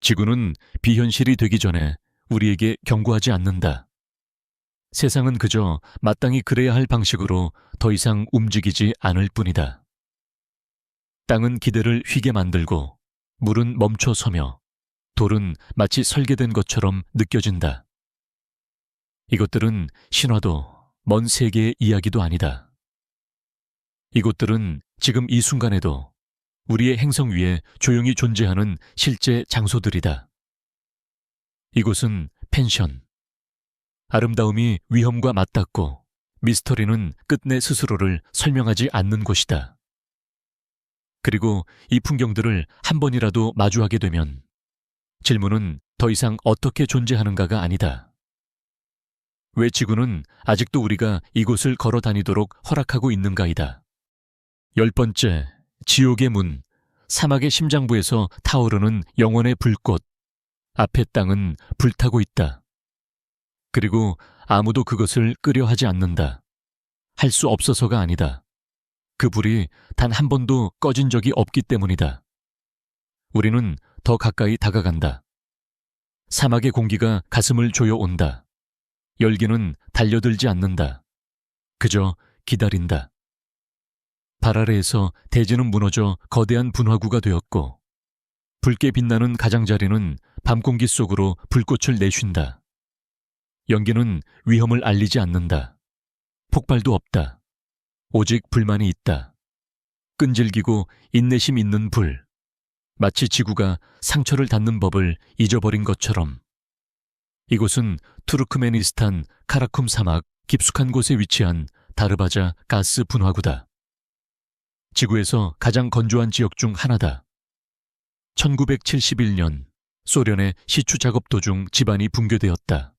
지구는 비현실이 되기 전에 우리에게 경고하지 않는다. 세상은 그저 마땅히 그래야 할 방식으로 더 이상 움직이지 않을 뿐이다. 땅은 기대를 휘게 만들고 물은 멈춰 서며 돌은 마치 설계된 것처럼 느껴진다. 이것들은 신화도 먼 세계의 이야기도 아니다. 이곳들은 지금 이 순간에도 우리의 행성 위에 조용히 존재하는 실제 장소들이다. 이곳은 펜션. 아름다움이 위험과 맞닿고 미스터리는 끝내 스스로를 설명하지 않는 곳이다. 그리고 이 풍경들을 한 번이라도 마주하게 되면 질문은 더 이상 어떻게 존재하는가가 아니다. 왜 지구는 아직도 우리가 이곳을 걸어 다니도록 허락하고 있는가이다. 10번째, 지옥의 문, 사막의 심장부에서 타오르는 영원의 불꽃. 앞의 땅은 불타고 있다. 그리고 아무도 그것을 끄려 하지 않는다. 할 수 없어서가 아니다. 그 불이 단 한 번도 꺼진 적이 없기 때문이다. 우리는 더 가까이 다가간다. 사막의 공기가 가슴을 조여온다. 열기는 달려들지 않는다. 그저 기다린다. 발 아래에서 대지는 무너져 거대한 분화구가 되었고 붉게 빛나는 가장자리는 밤 공기 속으로 불꽃을 내쉰다. 연기는 위험을 알리지 않는다. 폭발도 없다. 오직 불만이 있다. 끈질기고 인내심 있는 불. 마치 지구가 상처를 닫는 법을 잊어버린 것처럼. 이곳은 투르크메니스탄 카라쿰 사막 깊숙한 곳에 위치한 다르바자 가스 분화구다. 지구에서 가장 건조한 지역 중 하나다. 1971년 소련의 시추 작업 도중 집안이 붕괴되었다.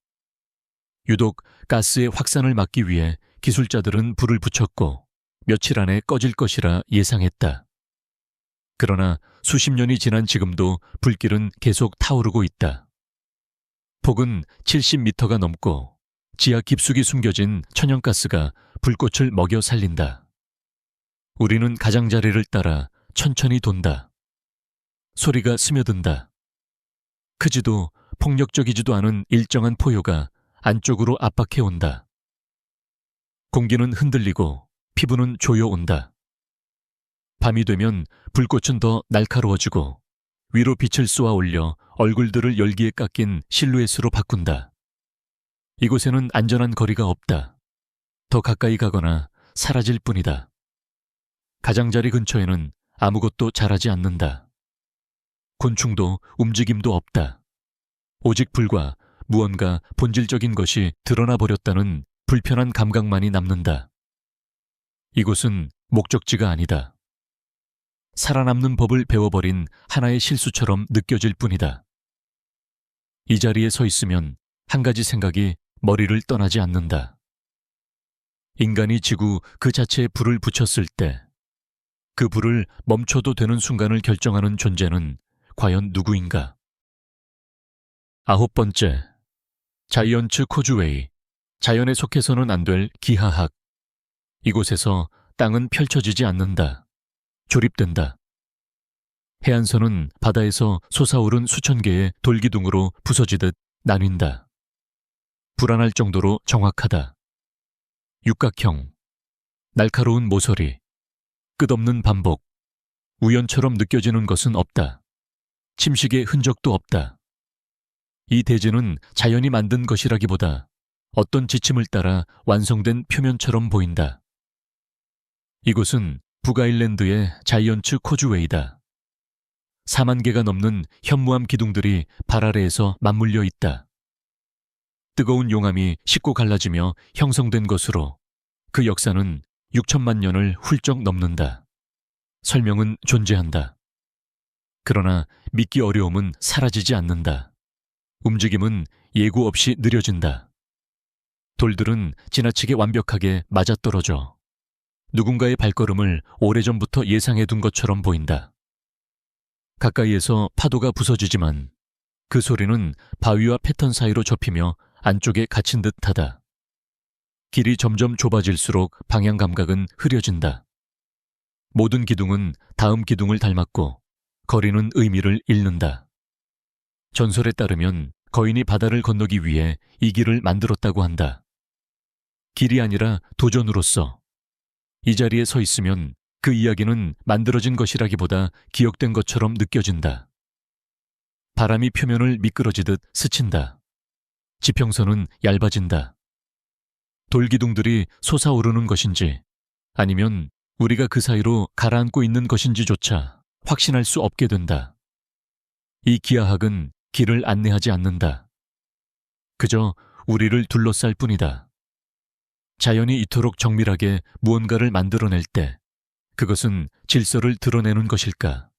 유독 가스의 확산을 막기 위해 기술자들은 불을 붙였고 며칠 안에 꺼질 것이라 예상했다. 그러나 수십 년이 지난 지금도 불길은 계속 타오르고 있다. 폭은 70m가 넘고 지하 깊숙이 숨겨진 천연가스가 불꽃을 먹여 살린다. 우리는 가장자리를 따라 천천히 돈다. 소리가 스며든다. 크지도 폭력적이지도 않은 일정한 포효가 안쪽으로 압박해온다. 공기는 흔들리고 피부는 조여온다. 밤이 되면 불꽃은 더 날카로워지고 위로 빛을 쏘아 올려 얼굴들을 열기에 깎인 실루엣으로 바꾼다. 이곳에는 안전한 거리가 없다. 더 가까이 가거나 사라질 뿐이다. 가장자리 근처에는 아무것도 자라지 않는다. 곤충도 움직임도 없다. 오직 불과 무언가 본질적인 것이 드러나 버렸다는 불편한 감각만이 남는다. 이곳은 목적지가 아니다. 살아남는 법을 배워버린 하나의 실수처럼 느껴질 뿐이다. 이 자리에 서 있으면 한 가지 생각이 머리를 떠나지 않는다. 인간이 지구 그 자체에 불을 붙였을 때 그 불을 멈춰도 되는 순간을 결정하는 존재는 과연 누구인가? 9번째, 자이언츠 코즈웨이, 자연에 속해서는 안 될 기하학. 이곳에서 땅은 펼쳐지지 않는다. 조립된다. 해안선은 바다에서 솟아오른 수천 개의 돌기둥으로 부서지듯 나뉜다. 불안할 정도로 정확하다. 육각형, 날카로운 모서리, 끝없는 반복, 우연처럼 느껴지는 것은 없다. 침식의 흔적도 없다. 이 대지는 자연이 만든 것이라기보다 어떤 지침을 따라 완성된 표면처럼 보인다. 이곳은 북아일랜드의 자이언츠 코즈웨이다. 4만 개가 넘는 현무암 기둥들이 발 아래에서 맞물려 있다. 뜨거운 용암이 씻고 갈라지며 형성된 것으로 그 역사는 6천만 년을 훌쩍 넘는다. 설명은 존재한다. 그러나 믿기 어려움은 사라지지 않는다. 움직임은 예고 없이 느려진다. 돌들은 지나치게 완벽하게 맞아떨어져 누군가의 발걸음을 오래전부터 예상해둔 것처럼 보인다. 가까이에서 파도가 부서지지만 그 소리는 바위와 패턴 사이로 접히며 안쪽에 갇힌 듯하다. 길이 점점 좁아질수록 방향 감각은 흐려진다. 모든 기둥은 다음 기둥을 닮았고 거리는 의미를 잃는다. 전설에 따르면 거인이 바다를 건너기 위해 이 길을 만들었다고 한다. 길이 아니라 도전으로서. 이 자리에 서 있으면 그 이야기는 만들어진 것이라기보다 기억된 것처럼 느껴진다. 바람이 표면을 미끄러지듯 스친다. 지평선은 얇아진다. 돌기둥들이 솟아오르는 것인지 아니면 우리가 그 사이로 가라앉고 있는 것인지조차 확신할 수 없게 된다. 이 기하학은 길을 안내하지 않는다. 그저 우리를 둘러쌀 뿐이다. 자연이 이토록 정밀하게 무언가를 만들어낼 때 그것은 질서를 드러내는 것일까?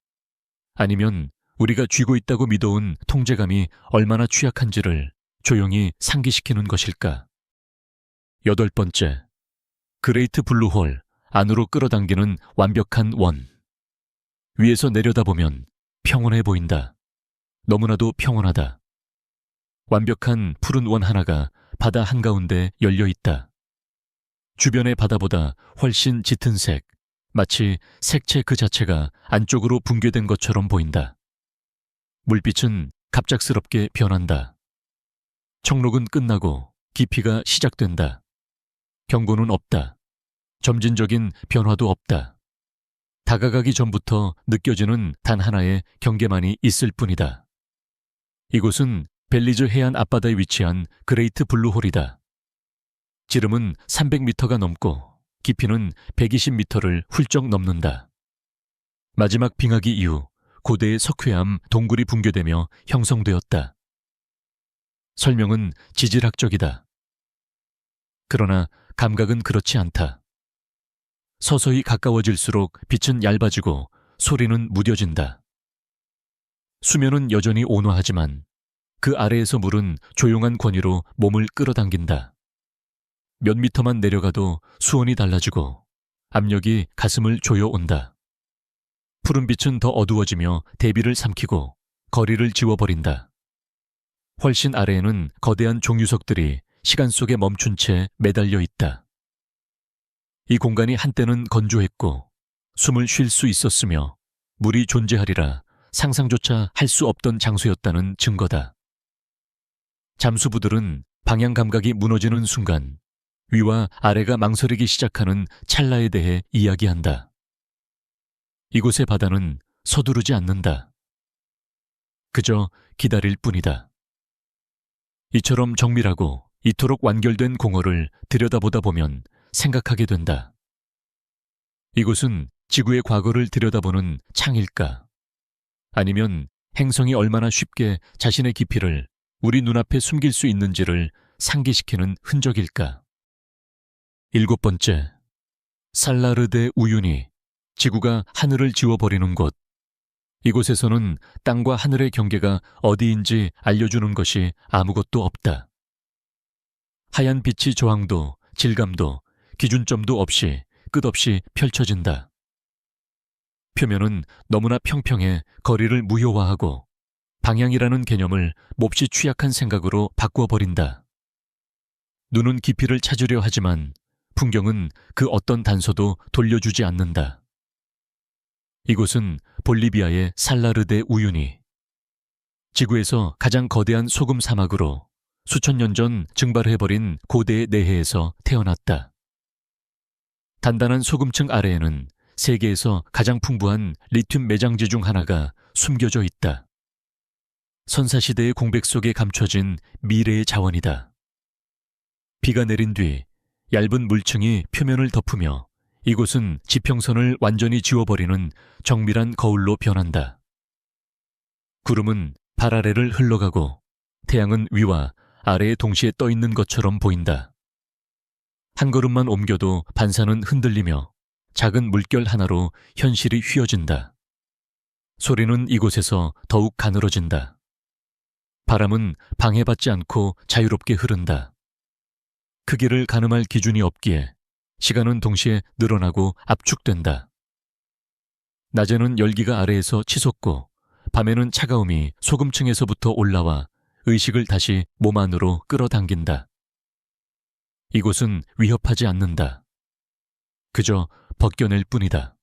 아니면 우리가 쥐고 있다고 믿어온 통제감이 얼마나 취약한지를 조용히 상기시키는 것일까? 8번째, 그레이트 블루홀 안으로 끌어당기는 완벽한 원. 위에서 내려다보면 평온해 보인다. 너무나도 평온하다. 완벽한 푸른 원 하나가 바다 한가운데 열려 있다. 주변의 바다보다 훨씬 짙은 색, 마치 색채 그 자체가 안쪽으로 붕괴된 것처럼 보인다. 물빛은 갑작스럽게 변한다. 청록은 끝나고 깊이가 시작된다. 경고는 없다. 점진적인 변화도 없다. 다가가기 전부터 느껴지는 단 하나의 경계만이 있을 뿐이다. 이곳은 벨리즈 해안 앞바다에 위치한 그레이트 블루홀이다. 지름은 300m가 넘고 깊이는 120m를 훌쩍 넘는다. 마지막 빙하기 이후 고대의 석회암 동굴이 붕괴되며 형성되었다. 설명은 지질학적이다. 그러나 감각은 그렇지 않다. 서서히 가까워질수록 빛은 얇아지고 소리는 무뎌진다. 수면은 여전히 온화하지만 그 아래에서 물은 조용한 권위로 몸을 끌어당긴다. 몇 미터만 내려가도 수온이 달라지고 압력이 가슴을 조여온다. 푸른 빛은 더 어두워지며 대비를 삼키고 거리를 지워버린다. 훨씬 아래에는 거대한 종유석들이 시간 속에 멈춘 채 매달려 있다. 이 공간이 한때는 건조했고 숨을 쉴 수 있었으며 물이 존재하리라 상상조차 할 수 없던 장소였다는 증거다. 잠수부들은 방향 감각이 무너지는 순간 위와 아래가 망설이기 시작하는 찰나에 대해 이야기한다. 이곳의 바다는 서두르지 않는다. 그저 기다릴 뿐이다. 이처럼 정밀하고 이토록 완결된 공허를 들여다보다 보면 생각하게 된다. 이곳은 지구의 과거를 들여다보는 창일까? 아니면 행성이 얼마나 쉽게 자신의 깊이를 우리 눈앞에 숨길 수 있는지를 상기시키는 흔적일까? 7번째, 살라르데 우유니, 지구가 하늘을 지워버리는 곳. 이곳에서는 땅과 하늘의 경계가 어디인지 알려주는 것이 아무것도 없다. 하얀 빛이 저항도, 질감도, 기준점도 없이 끝없이 펼쳐진다. 표면은 너무나 평평해 거리를 무효화하고 방향이라는 개념을 몹시 취약한 생각으로 바꾸어버린다. 눈은 깊이를 찾으려 하지만 풍경은 그 어떤 단서도 돌려주지 않는다. 이곳은 볼리비아의 살라르데 우유니. 지구에서 가장 거대한 소금 사막으로 수천 년 전 증발해버린 고대의 내해에서 태어났다. 단단한 소금층 아래에는 세계에서 가장 풍부한 리튬 매장지 중 하나가 숨겨져 있다. 선사시대의 공백 속에 감춰진 미래의 자원이다. 비가 내린 뒤 얇은 물층이 표면을 덮으며 이곳은 지평선을 완전히 지워버리는 정밀한 거울로 변한다. 구름은 발 아래를 흘러가고 태양은 위와 아래에 동시에 떠 있는 것처럼 보인다. 한 걸음만 옮겨도 반사는 흔들리며 작은 물결 하나로 현실이 휘어진다. 소리는 이곳에서 더욱 가늘어진다. 바람은 방해받지 않고 자유롭게 흐른다. 크기를 가늠할 기준이 없기에 시간은 동시에 늘어나고 압축된다. 낮에는 열기가 아래에서 치솟고 밤에는 차가움이 소금층에서부터 올라와 의식을 다시 몸 안으로 끌어당긴다. 이곳은 위협하지 않는다. 그저 벗겨낼 뿐이다.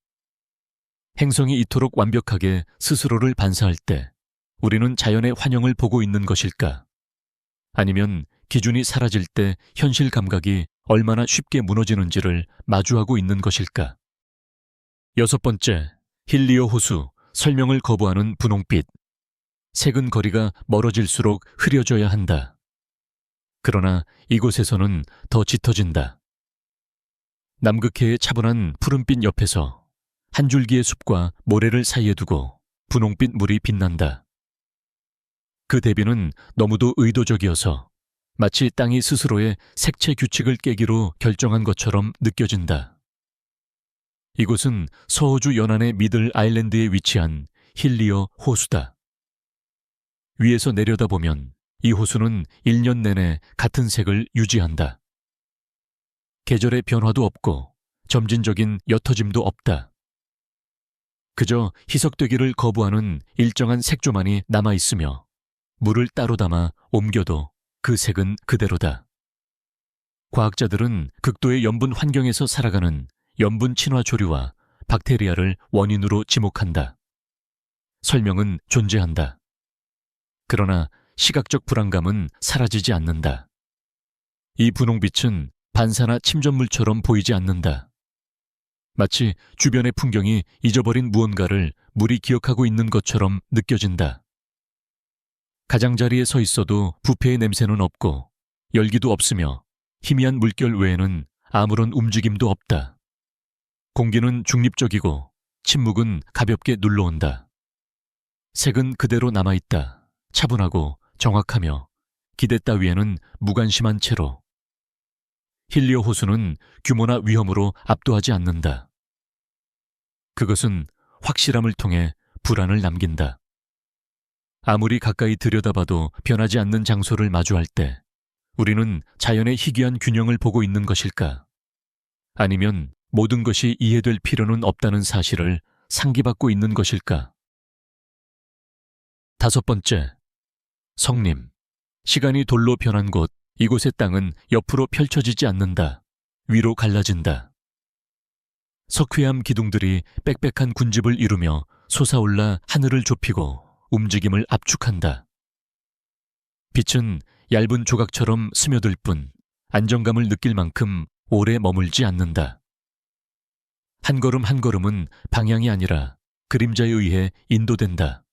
행성이 이토록 완벽하게 스스로를 반사할 때 우리는 자연의 환영을 보고 있는 것일까? 아니면 기준이 사라질 때 현실 감각이 얼마나 쉽게 무너지는지를 마주하고 있는 것일까? 여섯 번째, 힐리오 호수, 설명을 거부하는 분홍빛. 색은 거리가 멀어질수록 흐려져야 한다. 그러나 이곳에서는 더 짙어진다. 남극해의 차분한 푸른빛 옆에서 한 줄기의 숲과 모래를 사이에 두고 분홍빛 물이 빛난다. 그 대비는 너무도 의도적이어서 마치 땅이 스스로의 색채 규칙을 깨기로 결정한 것처럼 느껴진다. 이곳은 서호주 연안의 미들 아일랜드에 위치한 힐리어 호수다. 위에서 내려다보면 이 호수는 1년 내내 같은 색을 유지한다. 계절의 변화도 없고 점진적인 옅어짐도 없다. 그저 희석되기를 거부하는 일정한 색조만이 남아있으며 물을 따로 담아 옮겨도 그 색은 그대로다. 과학자들은 극도의 염분 환경에서 살아가는 염분 친화 조류와 박테리아를 원인으로 지목한다. 설명은 존재한다. 그러나 시각적 불안감은 사라지지 않는다. 이 분홍빛은 반사나 침전물처럼 보이지 않는다. 마치 주변의 풍경이 잊어버린 무언가를 물이 기억하고 있는 것처럼 느껴진다. 가장자리에 서 있어도 부패의 냄새는 없고 열기도 없으며 희미한 물결 외에는 아무런 움직임도 없다. 공기는 중립적이고 침묵은 가볍게 눌러온다. 색은 그대로 남아있다. 차분하고 정확하며 기대 따위에는 무관심한 채로. 힐리오 호수는 규모나 위험으로 압도하지 않는다. 그것은 확실함을 통해 불안을 남긴다. 아무리 가까이 들여다봐도 변하지 않는 장소를 마주할 때 우리는 자연의 희귀한 균형을 보고 있는 것일까? 아니면 모든 것이 이해될 필요는 없다는 사실을 상기받고 있는 것일까? 다섯 번째, 성림. 시간이 돌로 변한 곳, 이곳의 땅은 옆으로 펼쳐지지 않는다. 위로 갈라진다. 석회암 기둥들이 빽빽한 군집을 이루며 솟아올라 하늘을 좁히고 움직임을 압축한다. 빛은 얇은 조각처럼 스며들 뿐 안정감을 느낄 만큼 오래 머물지 않는다. 한 걸음 한 걸음은 방향이 아니라 그림자에 의해 인도된다.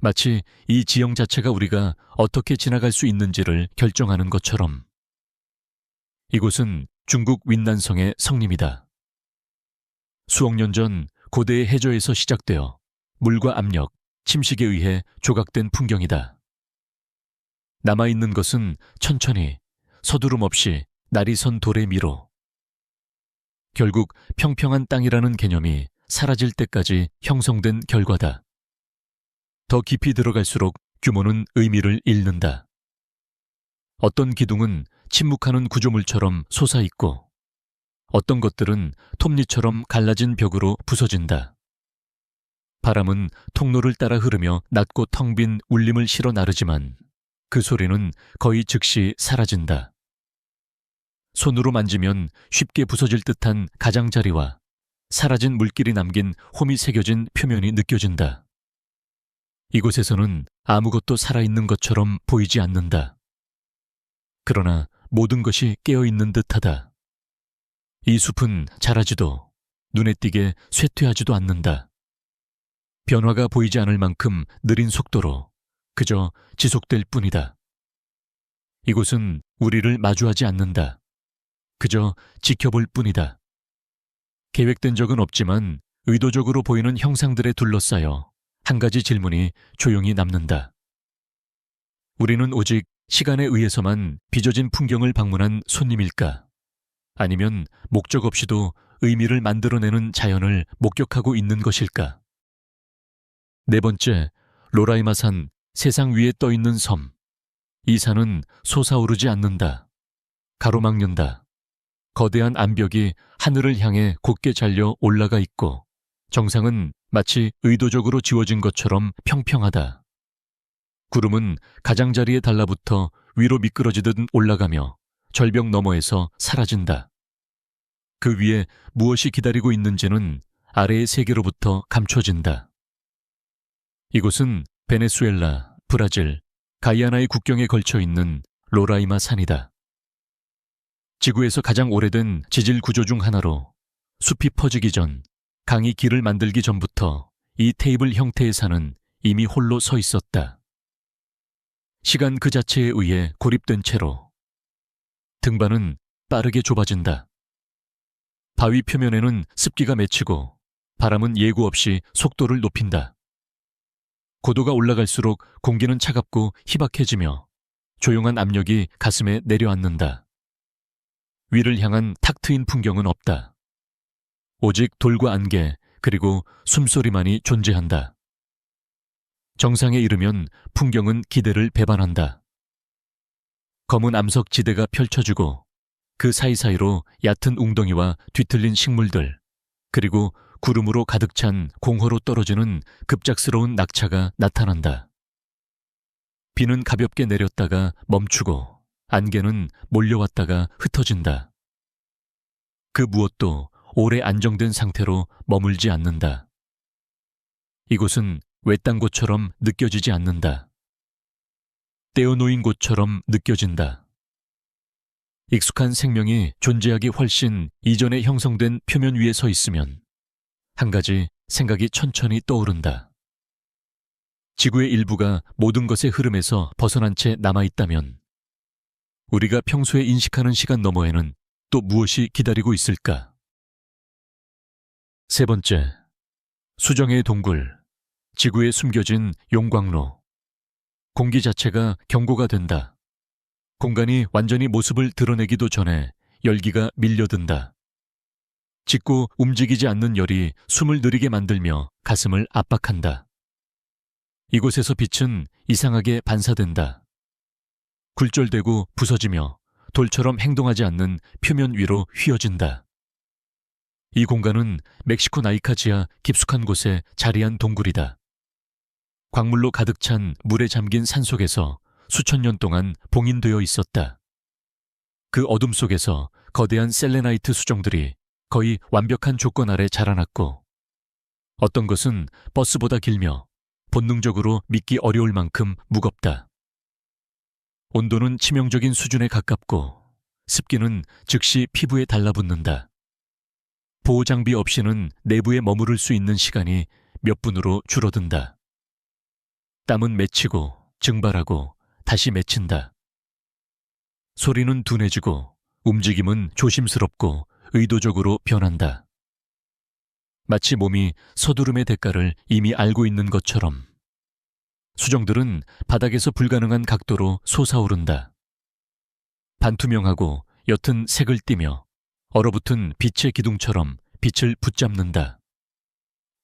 마치 이 지형 자체가 우리가 어떻게 지나갈 수 있는지를 결정하는 것처럼. 이곳은 중국 윈난성의 성림이다. 수억 년 전 고대의 해저에서 시작되어 물과 압력, 침식에 의해 조각된 풍경이다. 남아있는 것은 천천히 서두름 없이 날이 선 돌의 미로. 결국 평평한 땅이라는 개념이 사라질 때까지 형성된 결과다. 더 깊이 들어갈수록 규모는 의미를 잃는다. 어떤 기둥은 침묵하는 구조물처럼 솟아있고 어떤 것들은 톱니처럼 갈라진 벽으로 부서진다. 바람은 통로를 따라 흐르며 낮고 텅 빈 울림을 실어 나르지만 그 소리는 거의 즉시 사라진다. 손으로 만지면 쉽게 부서질 듯한 가장자리와 사라진 물길이 남긴 홈이 새겨진 표면이 느껴진다. 이곳에서는 아무것도 살아있는 것처럼 보이지 않는다. 그러나 모든 것이 깨어있는 듯하다. 이 숲은 자라지도 눈에 띄게 쇠퇴하지도 않는다. 변화가 보이지 않을 만큼 느린 속도로 그저 지속될 뿐이다. 이곳은 우리를 마주하지 않는다. 그저 지켜볼 뿐이다. 계획된 적은 없지만 의도적으로 보이는 형상들에 둘러싸여 한 가지 질문이 조용히 남는다. 우리는 오직 시간에 의해서만 빚어진 풍경을 방문한 손님일까? 아니면 목적 없이도 의미를 만들어내는 자연을 목격하고 있는 것일까? 네 번째, 로라이마산, 세상 위에 떠있는 섬. 이 산은 솟아오르지 않는다. 가로막는다. 거대한 암벽이 하늘을 향해 곧게 잘려 올라가 있고 정상은 마치 의도적으로 지워진 것처럼 평평하다. 구름은 가장자리에 달라붙어 위로 미끄러지듯 올라가며 절벽 너머에서 사라진다. 그 위에 무엇이 기다리고 있는지는 아래의 세계로부터 감춰진다. 이곳은 베네수엘라, 브라질, 가이아나의 국경에 걸쳐 있는 로라이마 산이다. 지구에서 가장 오래된 지질 구조 중 하나로 숲이 퍼지기 전, 강이 길을 만들기 전부터 이 테이블 형태의 산은 이미 홀로 서 있었다. 시간 그 자체에 의해 고립된 채로 등반은 빠르게 좁아진다. 바위 표면에는 습기가 맺히고 바람은 예고 없이 속도를 높인다. 고도가 올라갈수록 공기는 차갑고 희박해지며 조용한 압력이 가슴에 내려앉는다. 위를 향한 탁 트인 풍경은 없다. 오직 돌과 안개 그리고 숨소리만이 존재한다. 정상에 이르면 풍경은 기대를 배반한다. 검은 암석 지대가 펼쳐지고 그 사이사이로 얕은 웅덩이와 뒤틀린 식물들 그리고 구름으로 가득 찬 공허로 떨어지는 급작스러운 낙차가 나타난다. 비는 가볍게 내렸다가 멈추고 안개는 몰려왔다가 흩어진다. 그 무엇도 오래 안정된 상태로 머물지 않는다. 이곳은 외딴 곳처럼 느껴지지 않는다. 떼어놓인 곳처럼 느껴진다. 익숙한 생명이 존재하기 훨씬 이전에 형성된 표면 위에 서 있으면 한 가지 생각이 천천히 떠오른다. 지구의 일부가 모든 것의 흐름에서 벗어난 채 남아있다면 우리가 평소에 인식하는 시간 너머에는 또 무엇이 기다리고 있을까? 세 번째, 수정의 동굴, 지구에 숨겨진 용광로. 공기 자체가 경고가 된다. 공간이 완전히 모습을 드러내기도 전에 열기가 밀려든다. 짙고 움직이지 않는 열이 숨을 느리게 만들며 가슴을 압박한다. 이곳에서 빛은 이상하게 반사된다. 굴절되고 부서지며 돌처럼 행동하지 않는 표면 위로 휘어진다. 이 공간은 멕시코 나이카 지하 깊숙한 곳에 자리한 동굴이다. 광물로 가득 찬 물에 잠긴 산속에서 수천 년 동안 봉인되어 있었다. 그 어둠 속에서 거대한 셀레나이트 수정들이 거의 완벽한 조건 아래 자라났고 어떤 것은 버스보다 길며 본능적으로 믿기 어려울 만큼 무겁다. 온도는 치명적인 수준에 가깝고 습기는 즉시 피부에 달라붙는다. 보호장비 없이는 내부에 머무를 수 있는 시간이 몇 분으로 줄어든다. 땀은 맺히고 증발하고 다시 맺힌다. 소리는 둔해지고 움직임은 조심스럽고 의도적으로 변한다. 마치 몸이 서두름의 대가를 이미 알고 있는 것처럼 수정들은 바닥에서 불가능한 각도로 솟아오른다. 반투명하고 옅은 색을 띠며 얼어붙은 빛의 기둥처럼 빛을 붙잡는다.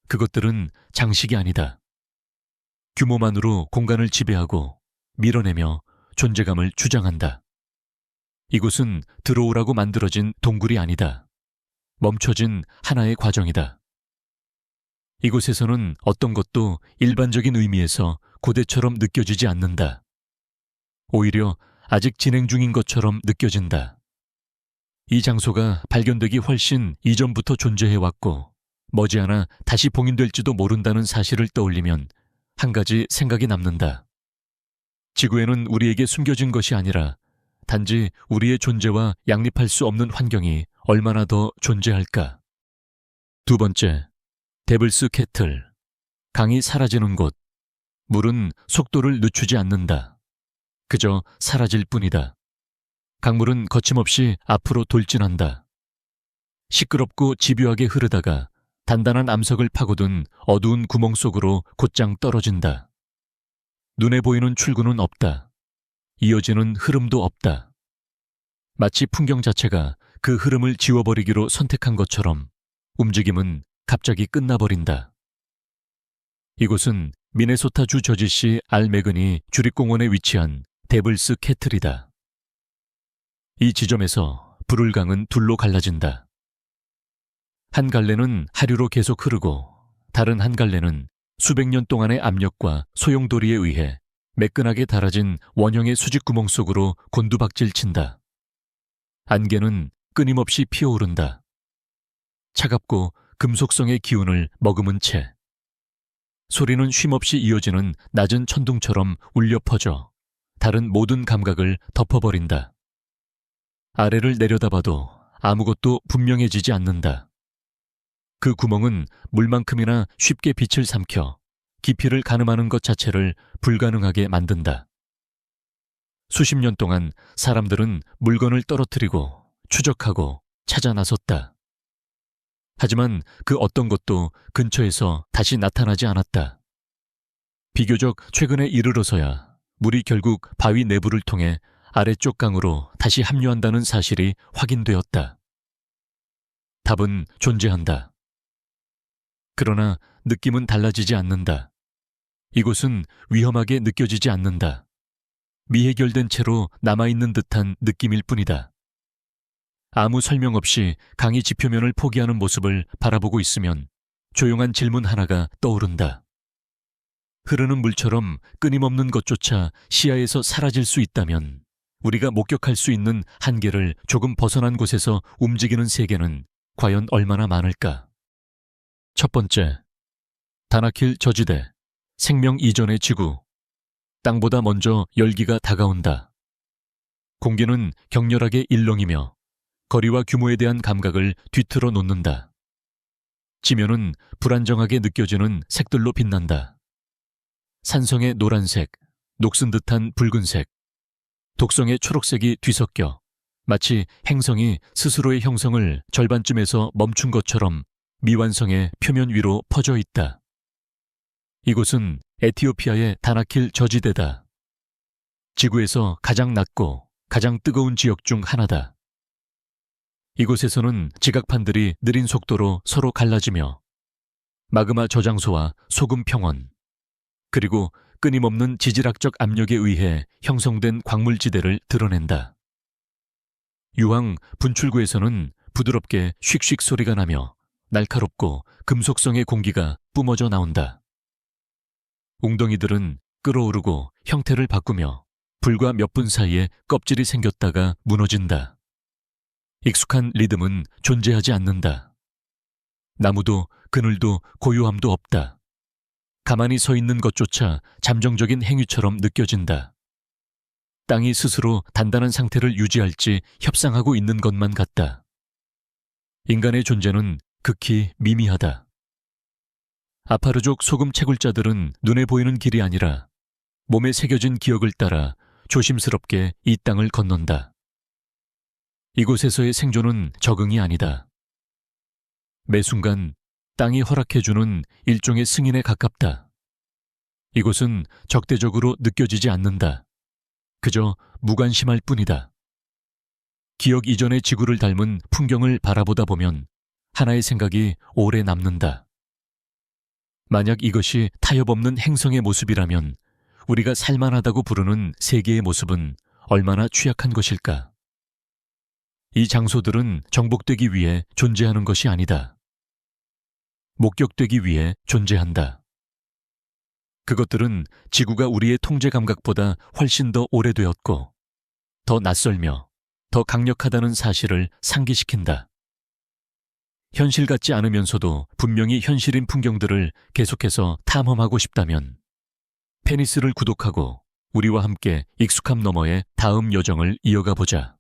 그것들은 장식이 아니다. 규모만으로 공간을 지배하고 밀어내며 존재감을 주장한다. 이곳은 들어오라고 만들어진 동굴이 아니다. 멈춰진 하나의 과정이다. 이곳에서는 어떤 것도 일반적인 의미에서 고대처럼 느껴지지 않는다. 오히려 아직 진행 중인 것처럼 느껴진다. 이 장소가 발견되기 훨씬 이전부터 존재해왔고 머지않아 다시 봉인될지도 모른다는 사실을 떠올리면 한 가지 생각이 남는다. 지구에는 우리에게 숨겨진 것이 아니라 단지 우리의 존재와 양립할 수 없는 환경이 얼마나 더 존재할까? 두 번째, 데블스 캐틀, 강이 사라지는 곳. 물은 속도를 늦추지 않는다. 그저 사라질 뿐이다. 강물은 거침없이 앞으로 돌진한다. 시끄럽고 집요하게 흐르다가 단단한 암석을 파고든 어두운 구멍 속으로 곧장 떨어진다. 눈에 보이는 출구는 없다. 이어지는 흐름도 없다. 마치 풍경 자체가 그 흐름을 지워버리기로 선택한 것처럼 움직임은 갑자기 끝나버린다. 이곳은 미네소타주 저지시 알메그니 주립공원에 위치한 데블스 캐틀이다. 이 지점에서 불울강은 둘로 갈라진다. 한 갈래는 하류로 계속 흐르고 다른 한 갈래는 수백 년 동안의 압력과 소용돌이에 의해 매끈하게 달아진 원형의 수직구멍 속으로 곤두박질 친다. 안개는 끊임없이 피어오른다. 차갑고 금속성의 기운을 머금은 채 소리는 쉼없이 이어지는 낮은 천둥처럼 울려 퍼져 다른 모든 감각을 덮어버린다. 아래를 내려다봐도 아무것도 분명해지지 않는다. 그 구멍은 물만큼이나 쉽게 빛을 삼켜 깊이를 가늠하는 것 자체를 불가능하게 만든다. 수십 년 동안 사람들은 물건을 떨어뜨리고 추적하고 찾아 나섰다. 하지만 그 어떤 것도 근처에서 다시 나타나지 않았다. 비교적 최근에 이르러서야 물이 결국 바위 내부를 통해 아래쪽 강으로 다시 합류한다는 사실이 확인되었다. 답은 존재한다. 그러나 느낌은 달라지지 않는다. 이곳은 위험하게 느껴지지 않는다. 미해결된 채로 남아있는 듯한 느낌일 뿐이다. 아무 설명 없이 강의 지표면을 포기하는 모습을 바라보고 있으면 조용한 질문 하나가 떠오른다. 흐르는 물처럼 끊임없는 것조차 시야에서 사라질 수 있다면 우리가 목격할 수 있는 한계를 조금 벗어난 곳에서 움직이는 세계는 과연 얼마나 많을까? 첫 번째, 다나킬 저지대, 생명 이전의 지구. 땅보다 먼저 열기가 다가온다. 공기는 격렬하게 일렁이며 거리와 규모에 대한 감각을 뒤틀어 놓는다. 지면은 불안정하게 느껴지는 색들로 빛난다. 산성의 노란색, 녹슨 듯한 붉은색, 독성의 초록색이 뒤섞여 마치 행성이 스스로의 형성을 절반쯤에서 멈춘 것처럼 미완성의 표면 위로 퍼져 있다. 이곳은 에티오피아의 다나킬 저지대다. 지구에서 가장 낮고 가장 뜨거운 지역 중 하나다. 이곳에서는 지각판들이 느린 속도로 서로 갈라지며 마그마 저장소와 소금 평원, 그리고 끊임없는 지질학적 압력에 의해 형성된 광물지대를 드러낸다. 유황 분출구에서는 부드럽게 슉슉 소리가 나며 날카롭고 금속성의 공기가 뿜어져 나온다. 웅덩이들은 끓어오르고 형태를 바꾸며 불과 몇 분 사이에 껍질이 생겼다가 무너진다. 익숙한 리듬은 존재하지 않는다. 나무도 그늘도 고요함도 없다. 가만히 서 있는 것조차 잠정적인 행위처럼 느껴진다. 땅이 스스로 단단한 상태를 유지할지 협상하고 있는 것만 같다. 인간의 존재는 극히 미미하다. 아파르족 소금 채굴자들은 눈에 보이는 길이 아니라 몸에 새겨진 기억을 따라 조심스럽게 이 땅을 건넌다. 이곳에서의 생존은 적응이 아니다. 매 순간 땅이 허락해주는 일종의 승인에 가깝다. 이곳은 적대적으로 느껴지지 않는다. 그저 무관심할 뿐이다. 기억 이전의 지구를 닮은 풍경을 바라보다 보면 하나의 생각이 오래 남는다. 만약 이것이 타협 없는 행성의 모습이라면 우리가 살만하다고 부르는 세계의 모습은 얼마나 취약한 것일까? 이 장소들은 정복되기 위해 존재하는 것이 아니다. 목격되기 위해 존재한다. 그것들은 지구가 우리의 통제 감각보다 훨씬 더 오래되었고 더 낯설며 더 강력하다는 사실을 상기시킨다. 현실 같지 않으면서도 분명히 현실인 풍경들을 계속해서 탐험하고 싶다면 페니스를 구독하고 우리와 함께 익숙함 너머의 다음 여정을 이어가 보자.